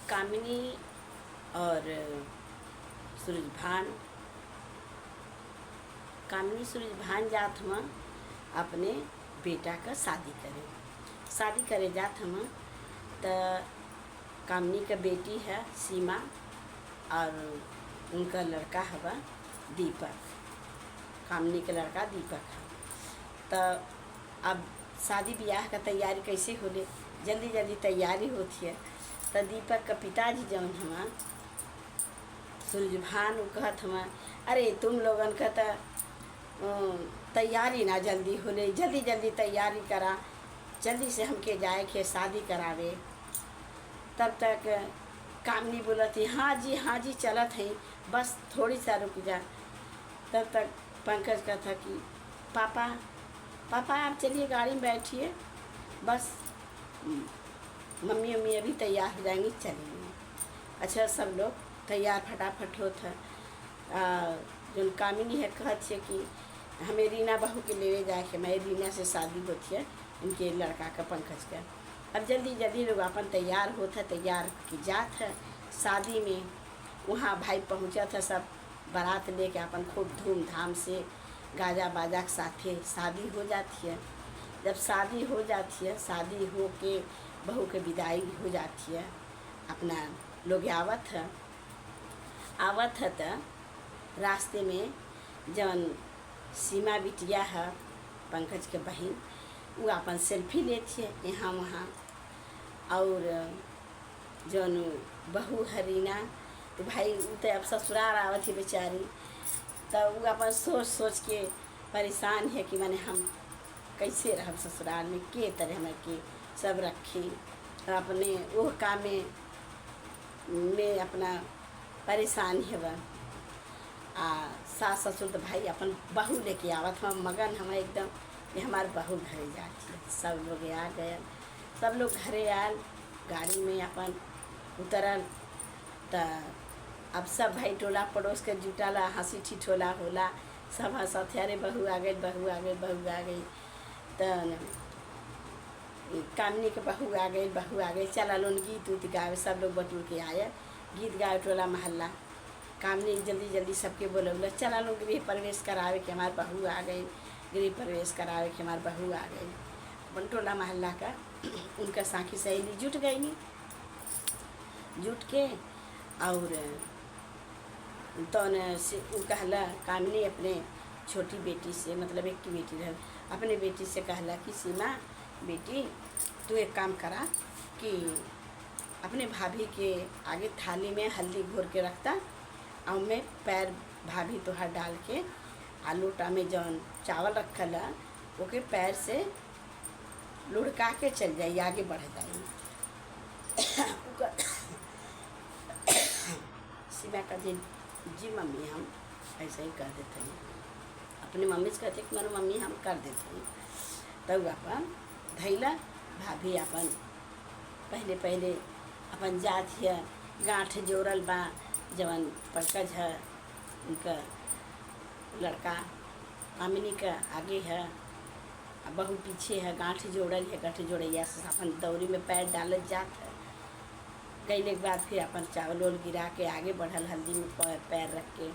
कामिनी और सूरजभान कामिनी सूरजभान जात हुआ अपने बेटा का शादी करे जात हुआ। तो कामिनी का बेटी है सीमा और उनका लड़का हवा दीपक। कामिनी का लड़का दीपक है। तो अब शादी ब्याह का तैयारी कैसे होले, जल्दी जल्दी तैयारी होती है। तो दीपक का पिताजी जौन हमा सूरजभान कहत हमा, अरे तुम लोगन का तो तैयारी ना जल्दी होले, जल्दी जल्दी तैयारी करा, जल्दी से हमके जाए के शादी करावे। तब तक कामिनी बोलती हाँ जी चलत है, बस थोड़ी सा रुक जा। तब तक पंकज का था कि पापा आप चलिए गाड़ी में बैठिए, बस मम्मी अभी तैयार हो जाएंगी, चलेंगे। अच्छा सब लोग तैयार फटाफट होता। जो कामिनी है कहती है कि हमें रीना बहू के लेवे जाए के, मैं रीना से शादी होती है इनके लड़का का पंकज का। अब जल्दी जल्दी लोग अपन तैयार होता, तैयार की जात है शादी में। वहाँ भाई पहुँचा था, सब बारात लेके अपन खूब धूमधाम से गाजा बाजा के साथे शादी हो जाती है। जब शादी हो जाती है, शादी हो के बहू के विदाई हो जाती है, अपना लोग आवत है तो रास्ते में जौन सीमा बिटिया है पंकज के बहन, वो अपन सेल्फी लेती है यहाँ वहाँ। और जौन बहू है रीना, तो भाई वो तो अब ससुराल आवत है बेचारी। तो वो अपन सोच के परेशान है कि मैंने हम कैसे रह ससुराल में, के तरह हमें के सब रखी। तो अपने वो काम में अपना परेशान है वह। सास ससुर तो भाई अपन बहू लेके आवत हम मगन, हम एकदम ये हमारे बहू घरे जाती है। सब लोग आ गए, सब लोग घरे आल, गाड़ी में अपन उतरल। तो अब सब भाई टोला पड़ोस के जुटाला, हंसी ठिठोला होला, सब हंसत अरे बहू आ गई, बहू आ गई, बहू आ गई। तो कामिनी के बहू आ गई, चला लोन गीत उत गावे, सब लोग बटूर के आए, गीत गावे टोला मोहल्ला। कामिनी जल्दी जल्दी सबके बोलौला, चला लोग गृह प्रवेश करावे के हमारे बहू आ गई, गृह प्रवेश करावे के हमारे बहू आ गई। अपन टोला मोहल्ला का उनका साखी सहेली जुट गई, जुट के और तो वो कहला कामिनी अपने छोटी बेटी से, मतलब एक की बेटी रह, अपने बेटी से कहला कि सीमा बेटी तू एक काम करा कि अपने भाभी के आगे थाली में हल्दी घोर के रखता, और मैं पैर भाभी तोहार डाल के आलूटा में जौन चावल रखल है ओके पैर से लुढ़का के चल जाई, आगे बढ़ जाई। सीमा का जी मम्मी हम ऐसा ही कर देते हैं, अपने मम्मी से कहते कि मेरे मम्मी हम कर देते हैं। तब अपन धैला भाभी अपन पहले अपन जात है, गांठ जोड़ल बा, जवन पंकज है उनका लड़का कामिनी का आगे है, बहू पीछे है, गांठ जोड़ल है, गांठ जोड़ैया से अपन दौरी में पैर डालत जात है। गईले के बाद फिर अपन चावल उल गिरा के आगे बढ़ल, हल्दी में पैर रख के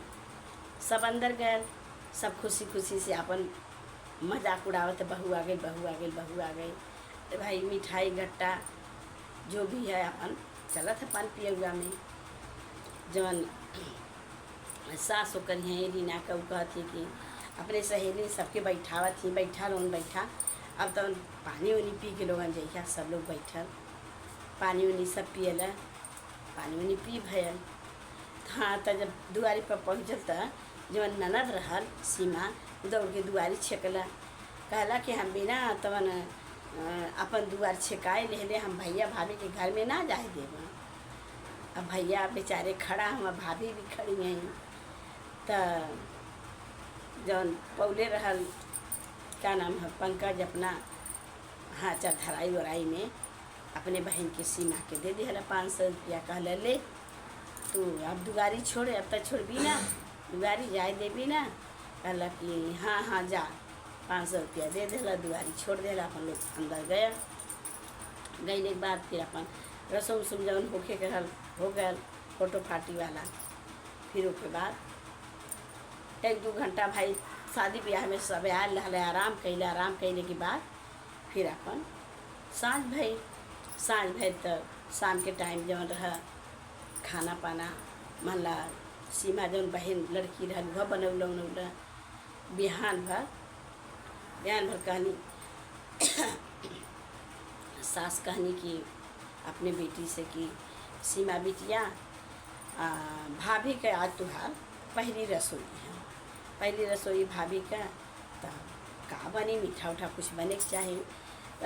सब अंदर गए, सब खुशी खुशी से अपन मजाक उड़ावत, बहू आ गई, बहू आ गई, बहू आ गई। तो भाई मिठाई गट्टा जो भी है अपन चलत है पान पियुआ में। जवन सास होकर हैं रीना का, वो कहती कि अपने सहेली सबके बैठावत थी, बैठा लोन बैठा। अब तो पानी उनी पी के लोगन जइया, सब लोग बैठल, पानी उनी सब पियला, पानी उनी पी भयल। हाँ तो जब दुआरी पर पहुँचल तो जवन ननद रहल सीमा दौड़ के दुआरी छेकला, कहला कि हम बिना तवन अपन दुआर छेकाए ले, हम भैया भाभी के घर में ना जाए देव। अब भैया बेचारे खड़ा, हम भाभी भी खड़ी हैं। तो जौन पौले रहल क्या नाम है पंकज, अपना हाँचा धराई वराई में अपने बहन के सीमा के दे दिया 500 रुपया। कहला ले तू अब दुआरी छोड़े, अब तक छोड़बी ना, दुआरी जाए देबी ना। कहला कि हाँ जा, 500 रुपया दे दिला, दुआरी छोड़ दिला। अपन लोग अंदर गया, गईले के बाद फिर अपन रसम उसम जौन होके रहल हो गल फोटो फाटी वाला। फिर उसके बाद 1-2 घंटा भाई शादी ब्याह में सब आयल रहले, आराम कैले के बाद फिर अपन साँझ भइल तो शाम के टाइम जौन रह खाना पाना मन ला सीमा जौन बहन लड़की रहल वह बनौला बिहान भर कहनी सास कहनी कि अपने बेटी से कि सीमा बिटिया भाभी के आज तुहार पहली रसोई है, पहली रसोई भाभी का तो का बनी मीठा उठा कुछ बने के चाहिए।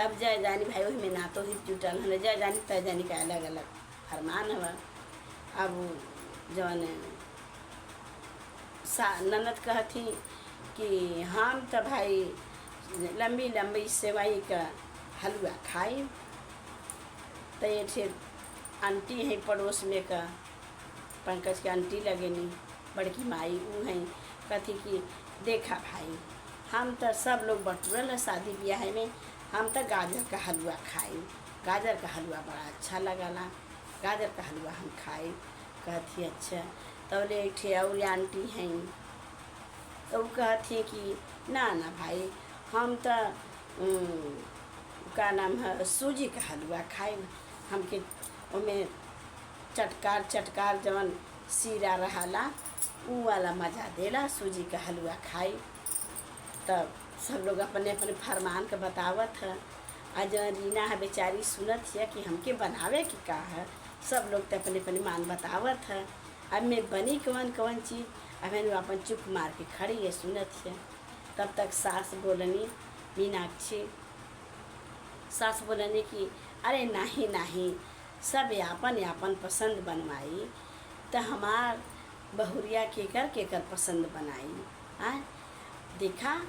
अब जय जानी भाई वही में नातो ही जुटल है, जय जानी तय जानी का अलग अलग फरमान हवा। अब जौन ननद कहती कि हम तो भाई लंबी लंबी सेवई का हलवा खाई। तो ये थे आंटी है पड़ोस में का पंकज के आंटी लगेनी बड़की माई वो हैं, कहती कि देखा भाई हम तो सब लोग बटुरल है शादी ब्याह में, हम तो गाजर का हलवा खाई, गाजर का हलवा बड़ा अच्छा लगला, गाजर का हलवा हम खाए। कहती अच्छा। तो ले एक ठे और आंटी हैं तो वो कहती कि ना भाई हम तो का नाम है सूजी का हलवा खाए, हमके उमें चटकार जवन सीरा रहला ऊ वाला मज़ा देला सूजी का हलवा खाई। तब सब लोग अपने अपने फरमान के बतावत है। आज रीना है बेचारी सुनत है कि हमके बनावे की का है, सब लोग तो अपने अपने मान बतावत है। अब मैं बनी कवन चीज़ अब मैंने अपन चुप मार के खड़ी है सुनत है। तब तक सास बोलनी मीनाक्षी सास बोलने की अरे नहीं सब यापन पसंद बनवाई तो हमार बहुरिया केकर पसंद बनाई। देखा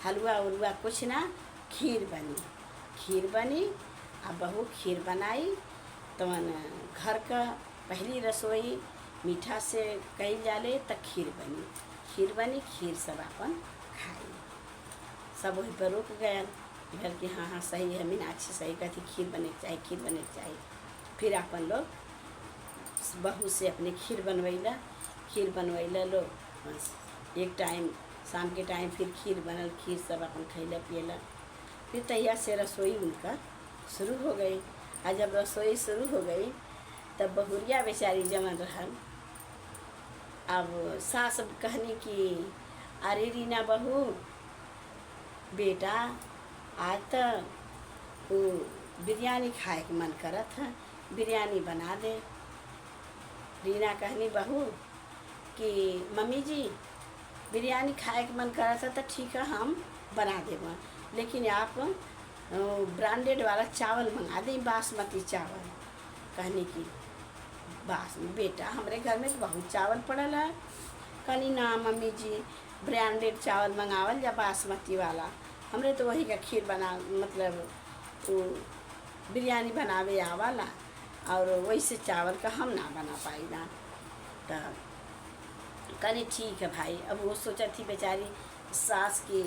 हलवा उलवा कुछ ना खीर बनी अब बहू खीर बनाई तो घर का पहली रसोई मीठा से कही जाले तो खीर बनी खीर सब अपन खाई। सब वही पर रुक गया घर कि हाँ सही है मीनाक्षी सही कहती खीर बने के चाहिए। फिर अपन लोग बहू से अपने खीर बनवैला लोग बस एक टाइम शाम के टाइम फिर खीर बनल, खीर सब अपन खैला पियला। फिर तैयार से रसोई उनका शुरू हो गई। आज जब रसोई शुरू हो गई तब बहुरिया बेचारी जमन रहल। अब सास कहनी कि अरे रीना बहू बेटा आज तो वो बिरयानी खाए के मन करत है, बिरयानी बना दे। रीना कहनी बहू कि मम्मी जी बिरयानी खाए के मन करत है तो ठीक है हम बना देंगे, लेकिन आप ब्रांडेड वाला चावल मंगा दें बासमती चावल। कहने की बेटा हमारे घर में तो बहुत चावल पड़ल है। कहनी ना मम्मी जी ब्रांडेड चावल मंगावल या बासमती वाला, हमरे तो वही का खीर बना मतलब वो बिरयानी बनावे आवाला और वैसे चावल का हम ना बना पाई ना। तो कहनी ठीक है भाई। अब वो सोचा थी बेचारी सास की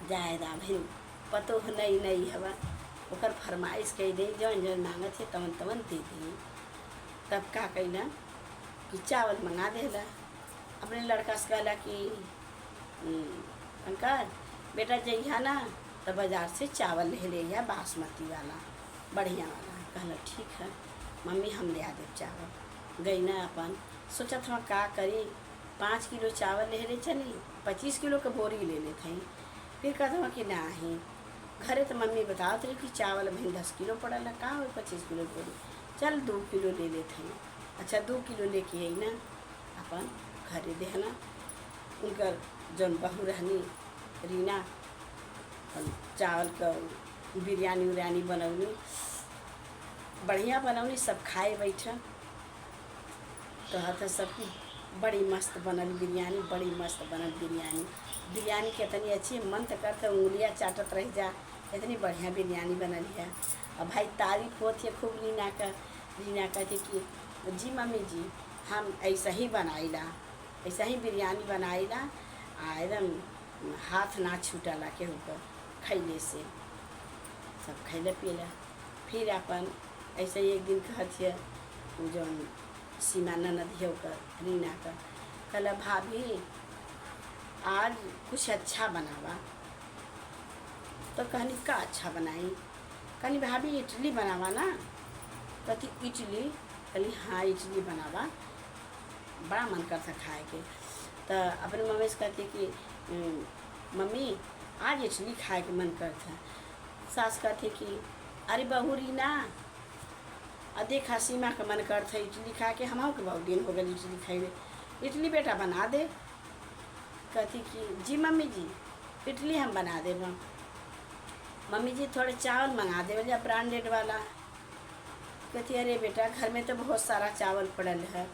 जायदा भाई पतो नहीं हवा ओकर फरमाइश कही दे जौन मांगत है तवन दे दी। तब का कैला कि चावल मंगा देला। अपने लड़का से कहला कि अंकल बेटा जइहा ना तो बाज़ार से चावल ले लिया बासमती वाला बढ़िया वाला। कहला ठीक है मम्मी हम ले आ दे चावल। गई ना अपन सोचा था का करी 5 किलो चावल ले चली 25 किलो का बोरी ले लेते हैं। फिर कहता कि नहीं घरे तो मम्मी बताओ थे कि चावल भाई 10 किलो पड़ल का हो 25 किलो बोरी, चल 2 किलो ले लेते हैं। अच्छा 2 किलो लेके आई ना अपन घरे देना। उनकर जौन बहू रहनी रीना चावल का बिरयानी बनौनी बढ़िया बनौनी। सब खाए बैठा तो हथ सबकी बड़ी मस्त बनल बिरयानी, बड़ी मस्त बनल बिरयानी कितनी अच्छी मन तो करते उंगलियाँ चाटत रह जा, इतनी बढ़िया बिरयानी बनल है। अब भाई तारीफ होती है खूब रीना कहती कि जी मम्मी जी हम ऐसा ही बनाईला, ऐसा ही बिरयानी बनाईला एकदम हाथ ना छूटला के ऊपर खैले से। सब खैले पियला। फिर अपन ऐसे ही एक दिन कहत है वो जौन सीमा ननद है ओकर रीना का, कहला भाभी आज कुछ अच्छा बनावा। तो कहनी का अच्छा बनाई? कहनी भाभी इडली बनावा ना। कहती इडली? कहली हाँ इडली बनावा, बड़ा मन करता खाए के। तो अपने मम्मी से कहती कि मम्मी आज इडली खाए के मन करता। सास कहती कि अरे बहू रीना देखा सीमा का मन करता इडली खा के, हम के बहुत दिन हो गए इडली खाए, इडली बेटा बना दे। कहती कि जी मम्मी जी इडली हम बना देब। मम्मी जी थोड़े चावल मंगा दे या ब्रांडेड वाला। कहती अरे बेटा घर में तो बहुत सारा चावल पड़ल है,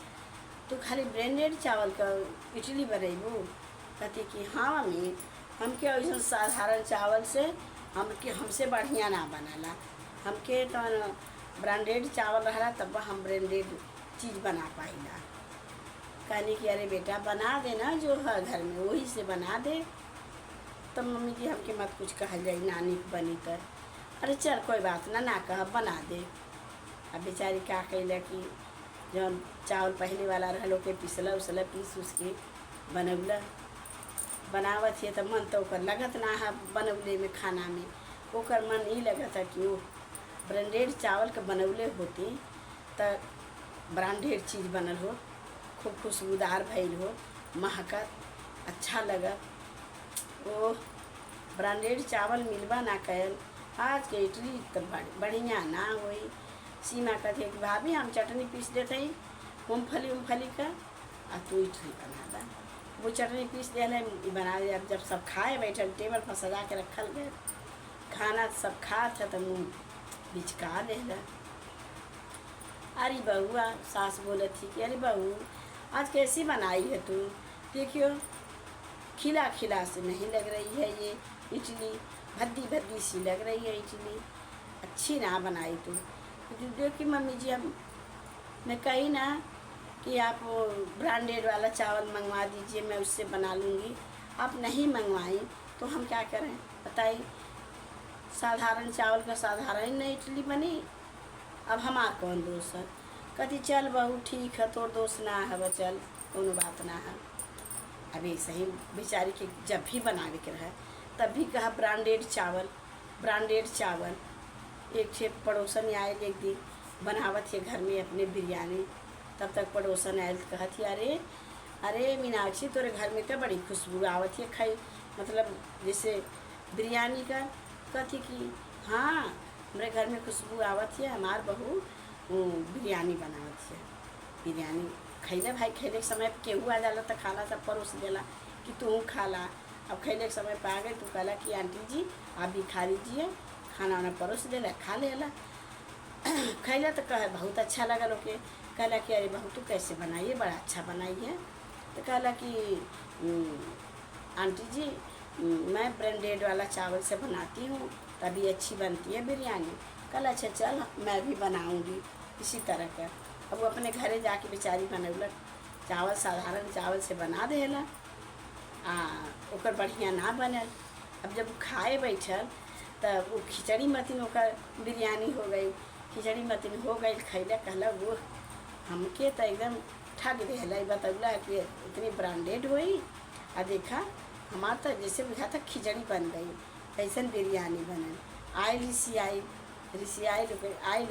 तो खाली ब्रांडेड चावल का इडली बनेबू? कहती कि हाँ मम्मी हमके ऐसा साधारण चावल से हमसे बढ़िया ना बनला, हमके तो ब्रांडेड चावल रहा तब हम ब्रांडेड चीज़ बना पाइला। कहनी कि अरे बेटा बना देना जो है घर में वही से बना दे। तब मम्मी जी हमके मत कुछ कह जाई, नानी बनी तर अरे चल कोई बात ना कह बना दे। अब बेचारी क्या कैला कि जौन चावल पहले वाला रहा के पिसला उसला पीस उसके बनौला बनावत है तो मन तो ओकर लगत ना है बनौले में खाना में, ओकर मन ही लगत है कि वो ब्रांडेड चावल के बनौले होती तो ब्रांडेड चीज़ बनल हो, खूब खुशबूदार भइल हो, महकत अच्छा लगत। ओ ब्रांडेड चावल मिलबा ना कैल, आज के इडली तो बढ़िया ना होई। सीमा कहती कि भाभी हम चटनी पीस देते ही मूँगफली का और तू इडली बना दा। वो चटनी पीस दे बना दे। अब जब सब खाए बैठल टेबल पर सजा के रखल गए, खाना सब खा था तो मुँह बिचका देला। अरे बहुआ सास बोलत थी कि अरे बहू आज कैसी बनाई है तू? देखियो खिला खिला से नहीं लग रही है ये इडली, भद्दी भद्दी सी लग रही है इडली, अच्छी ना बनाई तू। तो देखी मम्मी जी मैं कही ना कि आप वो ब्रांडेड वाला चावल मंगवा दीजिए, मैं उससे बना लूँगी। आप नहीं मंगवाई तो हम क्या करें बताइए? साधारण चावल का साधारण नहीं इडली बनी, अब हमार कौन दोष है? कहती चल बहू ठीक है तोर दोष ना है, चल कोनो बात ना है। अभी सही बेचारी के जब भी बनावे के रहे तब भी कहा ब्रांडेड चावल। एक छे पड़ोसन आए एक दिन बनावत है घर में अपने बिरयानी, तब तक पड़ोसन आयल कहती अरे मीनाक्षी तोरे घर में तो बड़ी खुशबू आवत है खाई, मतलब जैसे बिरयानी का। कहती कि हाँ हमारे घर में खुशबू आवत है, हमार बहू बिरयानी बनावत है। बिरयानी खैले भाई, खैले के समय केहू आ जाला तो खाला सब परोस देला कि तू खाला। अब खैले के समय पे आ गए तो कहला कि आंटी जी आप भी खा लीजिए, खाना वाना परोस देला खा लेला। खैला तो कह बहुत अच्छा लगा लोग के। कहला कि अरे बहू तू कैसे बनाइए, बड़ा अच्छा बनाई है। तो कहला कि आंटी जी मैं ब्रांडेड वाला चावल से बनाती हूँ तभी अच्छी बनती है बिरयानी। कहला अच्छा चल मैं भी बनाऊँगी इसी तरह का। अब वो अपने घरे जाके बेचारी बनौलक, चावल साधारण चावल से बना देला, ओकर बढ़िया ना बनल। अब जब खाए बैठल तब वो खिचड़ी मतीन ओकर बिरयानी हो गई, खिचड़ी मतीन हो गई। खैला कहला वो हमके तो एकदम ठग देला, बतौला कि इतनी ब्रांडेड हुई। और देखा हमार तो जैसे बुझा था खिचड़ी बन गई, ऐसा बिरयानी बनल। आई रिसियाई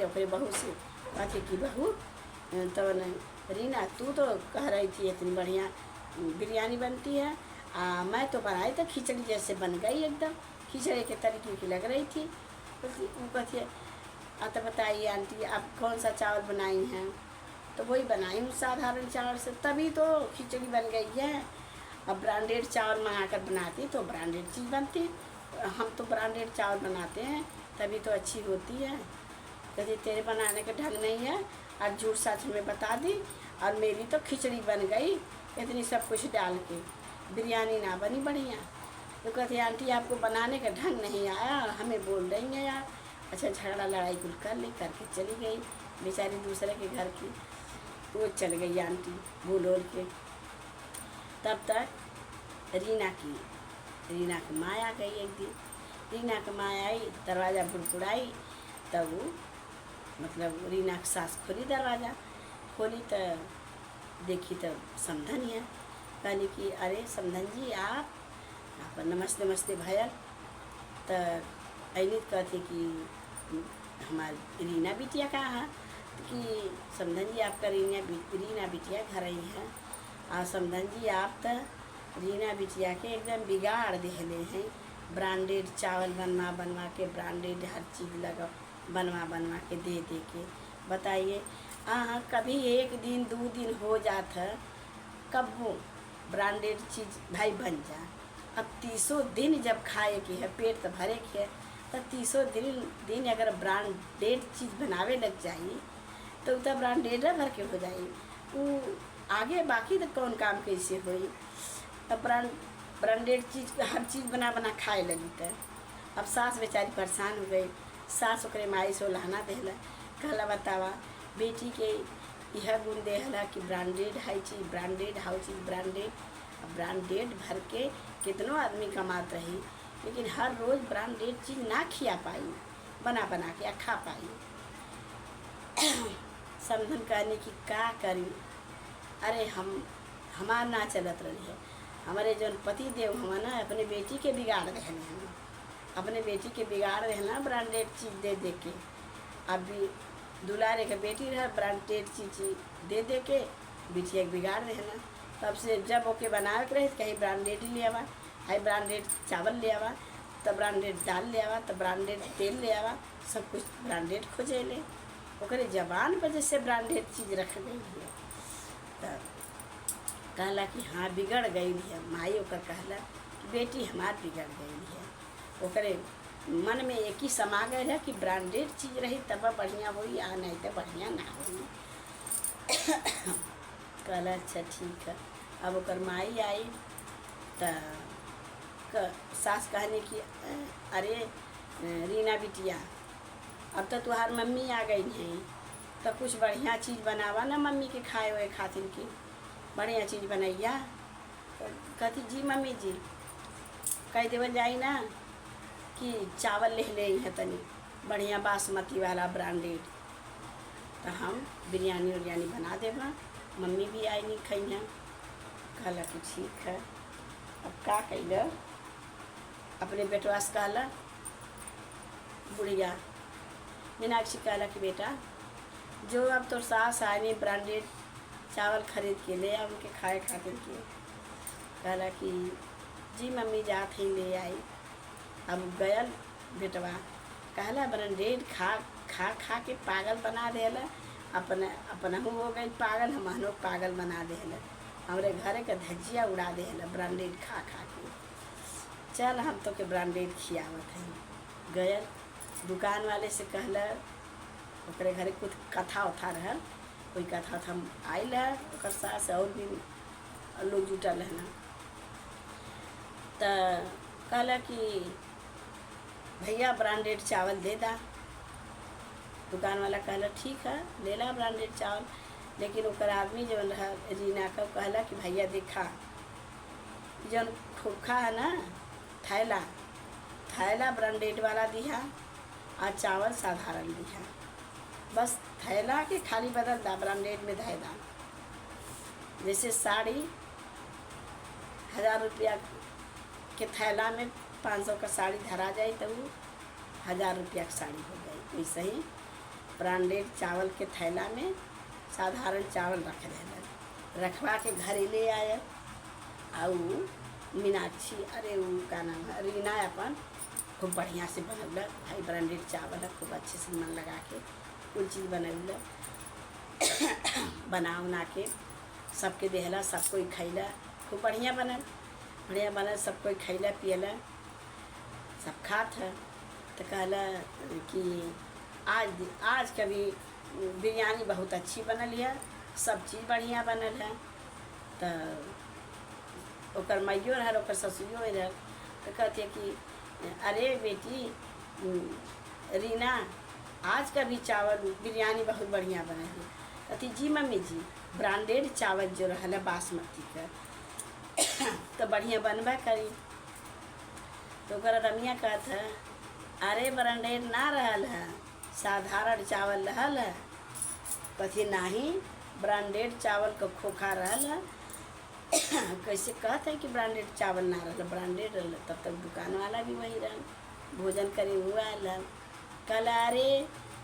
ओकरे बहू से कहते कि बहू तो रीना तू तो कह रही थी इतनी बढ़िया बिरयानी बनती है, मैं तो बनाई तो खिचड़ी जैसे बन गई, एकदम खिचड़ी के तरीके की लग रही थी। वो कहती है तो बताइए आंटी आप कौन सा चावल बनाई हैं? तो वही बनाई हूँ साधारण चावल से, तभी तो खिचड़ी बन गई है। अब ब्रांडेड चावल मंगा कर बनाती तो ब्रांडेड चीज़ बनती, हम तो ब्रांडेड चावल बनाते हैं तभी तो अच्छी होती है। कहती तेरे बनाने का ढंग नहीं है, और झूठ सच में बता दी, और मेरी तो खिचड़ी बन गई इतनी सब कुछ डाल के, बिरयानी ना बनी बढ़िया। तो कहती आंटी आपको बनाने का ढंग नहीं आया और हमें बोल रही हैं यार। अच्छा झगड़ा लड़ाई कुल कर ली, करके चली गई बेचारी दूसरे के घर की। वो चल गई आंटी बोल के। तब तक रीना की माँ आ गई। एक दिन रीना की माँ आई, दरवाज़ा बुड़बुड़ाई, तब वो मतलब रीना के सास खोली दरवाज़ा, खोली तो देखी तो समधन है। कहली कि अरे समधन जी आप नमस्ते नमस्ते भैया। तो अली कहती कि हमारी रीना बिटिया कहाँ है, कि समधन जी आपका रीना बिटिया घर आई है। और समधन जी आप तो रीना बिटिया के एकदम बिगाड़ देले हैं, ब्रांडेड चावल बनवा के, ब्रांडेड हर चीज़ लगा बनवा के दे के। बताइए हाँ, कभी एक दिन 2 दिन हो जाता, कब वो ब्रांडेड चीज़ भाई बन जा। अब 30 दिन जब खाए की है, पेट तो भरे के है, तो 30 दिन अगर ब्रांडेड चीज़ बनावे लग जाई तो ब्रांडेड भर के हो जाई। वो आगे बाकी तो कौन काम कैसे होई। अब ब्रांडेड चीज़ हर चीज़ बना खाए लगी। तो अब सास बेचारी परेशान हो गई। सास ओकरे माई से लहना देहला, कहला बतावा बेटी के यह गुण देहला कि ब्रांडेड है चीज़, ब्रांडेड हाउ चीज़ ब्रांडेड भर के कितनों आदमी कमात रही, लेकिन हर रोज़ ब्रांडेड चीज़ ना खिया पाई, बना के खा पाई। समधन कहने की का करी, अरे हमार ना चलत रही है। हमारे जौन पति देव हम ना अपने बेटी के बिगाड़ रहे हैं, अपने बेटी के बिगाड़ रहे ना ब्रांडेड चीज़ दे के। अभी दुलारे के बेटी रहा, ब्रांडेड चीज़ दे के बिटिया के बिगाड़ रहे ना। तब से जब ओके बनावे के रहे कहीं ब्रांडेड ले आवा, हाई ब्रांडेड चावल ले आवा, तब ब्रांडेड दाल ले आवा, तब ब्रांडेड तेल ले आवा, सब कुछ ब्रांडेड खोजे ले। ओकरे जबान पर जैसे ब्रांडेड चीज़ रख गई है। तब कहला कि हाँ बिगड़ गई है माई। ओकर कहला कि बेटी हमार बिगड़ गई है। ओकरे मन में एक ही समा गए है कि ब्रांडेड चीज़ रही तब बढ़िया हुई, आ नहीं तो बढ़िया ना हुई। कहला अच्छा ठीक है। अब ओकर माई आई तो सास कहने की अरे रीना बिटिया अब तो तुहार मम्मी आ गई है, तो कुछ बढ़िया चीज़ बनावा ना मम्मी के खाए हुए खातिर की, बढ़िया चीज़ बनैया। तो कहती जी मम्मी जी, कह देवल जाई ना कि चावल ले है तनी बढ़िया बासमती वाला ब्रांडेड, तो हम बिरयानी उरियानी बना देवा, मम्मी भी आई नहीं खई हैं। कहला कि ठीक है। अब का कैल अपने बेटवा से कहला, बुढ़िया मीनाक्षी कहला कि बेटा जो अब तो सास आने ब्रांडेड चावल खरीद के ले आ उनके खाए खातिर के। कहला कि जी मम्मी जात ही ले आई। अब गयल बेटवा, कहला ब्रांडेड खा के पागल बना देला, अपना हो गई पागल, हमनो पागल बना देला, हमारे घरे का धज्जिया उड़ा देला ब्रांडेड खा के। चल हम तो के ब्रांडेड खियावत हैं। गयल दुकान वाले से कहला, ओकरे घरे कुछ कथा उथा रहल, कोई कथा हम आयल है, ओकर सास और भी लोग जुटल है ना। तो कहला कि भैया ब्रांडेड चावल दे दा। दुकान वाला कहला ठीक है ले ला ब्रांडेड चावल। लेकिन ओकर आदमी जौन रहा रीना का, कहला कि भैया देखा जौन खोखा है ना थैला ब्रांडेड वाला दिया और चावल साधारण दिया, बस थैला के खाली बदल दा, ब्रांडेड में धै दा। जैसे साड़ी 1000 रुपया के थैला में 500 का साड़ी धरा जाए तो वो 1000 रुपया की साड़ी हो गई। वैसे ही ब्रांडेड चावल के थैला में साधारण चावल रख देना, रखवा के घर ले आया। और मीनाक्षी अरे वो का नाम है रीना अपन खूब बढ़िया से बनौला, भाई ब्रांडेड चावल है, खूब अच्छे से मन लगा के कुल चीज़ बनौला, बना उना के सबके देहला, सब कोई खैला, खूब बढ़िया बनल, सब कोई खैला पियला, सब खात है। तो कहला कि आज कभी बिरयानी बहुत अच्छी बनल है, सब चीज़ बढ़िया बनल है। तो ओकर माइयो रहा, ओकर ससुरियो रहा। तो कहते कि अरे बेटी रीना आज का भी चावल बिरयानी बहुत बढ़िया बनल है। कहती जी मम्मी जी ब्रांडेड चावल जो रहा बासमती का तो बढ़िया बनबा करी। तो ओकर रमिया कहता अरे ब्रांडेड ना रहल है, साधारण चावल रहल है, कथी नाही ब्रांडेड चावल का खोखा रहल है। कैसे कहते हैं कि ब्रांडेड चावल ना रहल, ब्रांडेड रहल, तब तक दुकान वाला भी वही रहल, भोजन करे हुआ रहल। कल अरे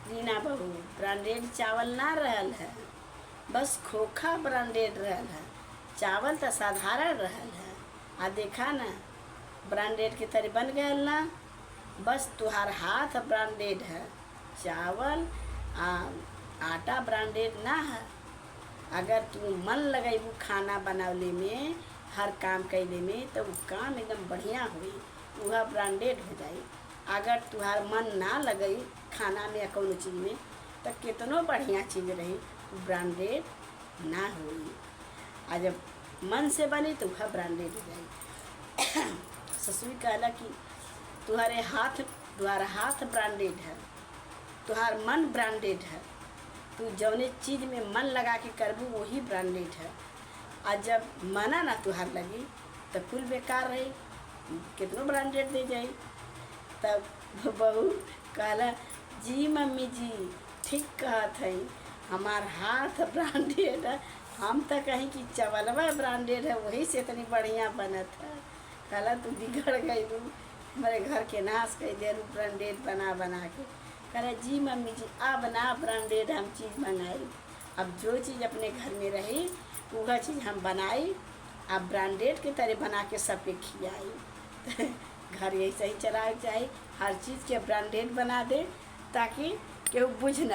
रीना बहू ब्रांडेड चावल ना रहल है, बस खोखा ब्रांडेड रहल है, चावल तो साधारण रहल है। आ देखा ना ब्रांडेड के तरह बन गए ना, बस तुहार हाथ ब्रांडेड है, चावल आटा ब्रांडेड ना है। अगर तू मन लगेबू खाना बनावले में, हर काम कैले में, तो वो काम एकदम बढ़िया हुई, वह ब्रांडेड हो जाई। अगर तुहार मन ना लगे खाना में या कौनो चीज़ में, तो कितनो बढ़िया चीज़ रही ब्रांडेड ना हुई। आ जब मन से बनी तो वह ब्रांडेड हो जाई। ससुरी कहला कि तुम्हारा हाथ ब्रांडेड है, तुम्हार मन ब्रांडेड है, तू जौने चीज़ में मन लगा के करबू वही ब्रांडेड है। और जब मना ना तुहार लगी तो कुल बेकार रही, कितनो ब्रांडेड दे जाई। तब बहू कहला जी मम्मी जी ठीक कहत है, हमार हाथ ब्रांडेड है, हम तो कहीं कि चावलवा ब्रांडेड है, वही से इतनी बढ़िया बनत है। कहला तू बिगड़ गई, हमारे घर के नाश कर दे ब्रांडेड बना बना के। कह जी मम्मी जी अब ना ब्रांडेड हम चीज़ मंगाई, अब जो चीज़ अपने घर में रही वह चीज़ हम बनाई, अब ब्रांडेड के तरह बना के सबके खिलाई। घर यही सही चलाए चाहिए, हर चीज़ के ब्रांडेड बना दे ताकि केहू बुझ ना